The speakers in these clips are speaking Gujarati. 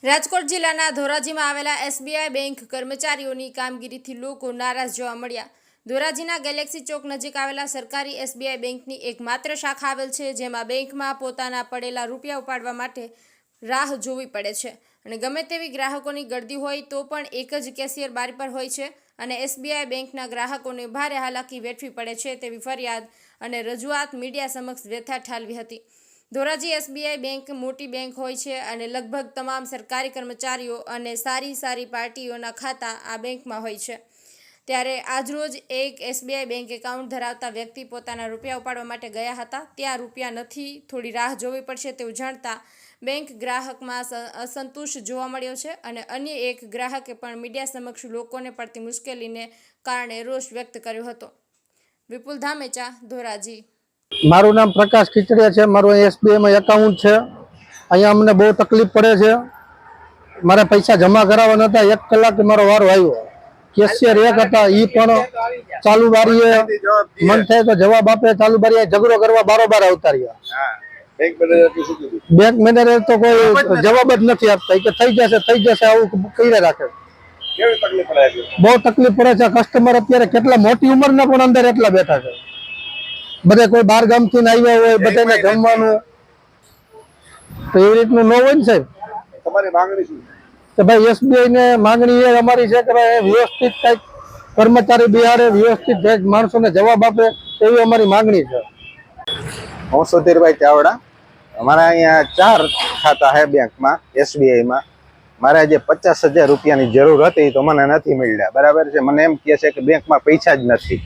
રાજકોટ જિલ્લાના ધોરાજીમાં આવેલા એસબીઆઈ બેંક કર્મચારીઓની કામગીરીથી લોકો નારાજ જોવા મળ્યા। ધોરાજીના ગેલેક્સી ચોક નજીક આવેલા સરકારી એસબીઆઈ બેંકની એકમાત્ર શાખા આવેલ છે, જેમાં બેંકમાં પોતાના પડેલા રૂપિયા ઉપાડવા માટે રાહ જોવી પડે છે અને ગમે તેવી ગ્રાહકોની ગળદી હોય તો પણ એક જ કેશિયર બારી પર હોય છે અને એસબીઆઈ બેંકના ગ્રાહકોને ભારે હાલાકી વેઠવી પડે છે તેવી ફરિયાદ અને રજૂઆત મીડિયા સમક્ષ વ્યથા ઠાલવી હતી। ધોરાજી એસબીઆઈ બેંક મોટી બેંક હોય છે અને લગભગ તમામ સરકારી કર્મચારીઓ અને સારી પાર્ટીઓના ખાતા આ બેંકમાં હોય છે। ત્યારે આજરોજ એક એસબીઆઈ બેંક એકાઉન્ટ ધરાવતા વ્યક્તિ પોતાના રૂપિયા ઉપાડવા માટે ગયા હતા। ત્યાં રૂપિયા નથી, થોડી રાહ જોવી પડશે તેવું જાણતા બેંક ગ્રાહકમાં અસંતોષ જોવા મળ્યો છે અને અન્ય એક ગ્રાહકે પણ મીડિયા સમક્ષ લોકોને પડતી મુશ્કેલીને કારણે રોષ વ્યક્ત કર્યો હતો। વિપુલ ધામેચા, ધોરાજી। મારું નામ પ્રકાશ ખીચડિયા છે। મારું એસબીઆઈ માં એકાઉન્ટ છે। અહીંયા અમને બહુ તકલીફ પડે છે। મારે પૈસા જમા કરાવવાના હતા, 1 કલાક મારો વારો આવ્યો। કેશિયર એક હતા, ઈ પણ ચાલુ બારીએ મન થાય તો જવાબ આપે, ચાલુ બારીએ ઝઘડો કરવા બારોબાર આવતા રહ્યા। બેંક મેનેજર તો કોઈ જવાબ જ નથી આપતા, કે થઈ જશે આવું કરી રાખે। બહુ તકલીફ પડે છે। કસ્ટમર અત્યારે કેટલા મોટી ઉંમરના પણ અંદર એટલા બેઠા છે। બધા કોઈ બાર ગામથી આવ્યા હોય, બધાને જમવાનું તો એવી રીતનું ન હોય ને સાહેબ। તમારી માંગણી શું કે ભાઈ એસબીઆઈ ને માંગણી એ અમારી છે કે ભાઈ વ્યવસ્થિત કંઈક કર્મચારી બિહારે, વ્યવસ્થિત માણસોને જવાબ આપે એવી અમારી માંગણી છે। હું સુધીરભાઈ ચાવડા। અમારા અહીંયા 4 ખાતા છે બેંકમાં, એસબીઆઈમાં। મારે જે 50,000 રૂપિયાની જરૂર હતી તો મને નથી મળ્યા, બરાબર છે। મને એમ કહે છે કે બેંકમાં પૈસા જ નથી।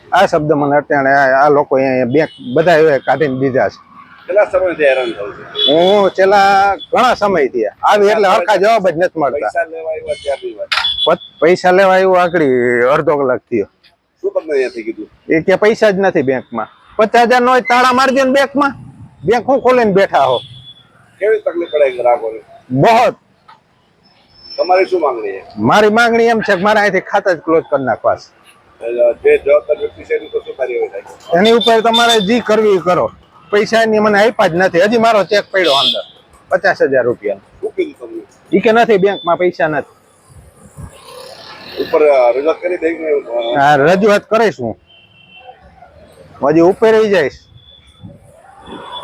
આ શબ્દ મને અત્યારે આ લોકો બેંક બધા કાઢીને દીધા છે। કેટલા સમયથી હેરાન થયું છે? હું છેલ્લા ઘણા સમયથી આવી એટલે હરખા જવાબ જ નથી મળતા। પૈસા લેવા આવ્યો આગળ અડધો કલાક થયો। શું તમને અહીંયાથી કીધું? એ કે પૈસા જ નથી બેંકમાં। 50,000 નો તાળા મારી દો ને બેંકમાં, બેંક હું ખોલીને બેઠા હો। કેવી તકલીફ પડે ગ્રાહકોને? બહુ। તમારી શું માંગણી છે? મારી માંગણી એમ છે કે મારા અહીંથી ખાતા જ ક્લોઝ કરી નાખવા છે। જે જવાબદાર વ્યક્તિ છે એની તો શું કાર્યવાહી થાય? એની ઉપર તમારે જે કરવી કરો। પૈસા એની મને આપ્યા જ નથી। હજી મારો ચેક પડ્યો અંદર 50,000 રૂપિયા। શું કીધું તમને? એ કે નથી, બેંકમાં પૈસા નથી। ઉપર રજૂઆત કરી દઈ? રજૂઆત કરીશ હું, હજી ઉપર જઈશ।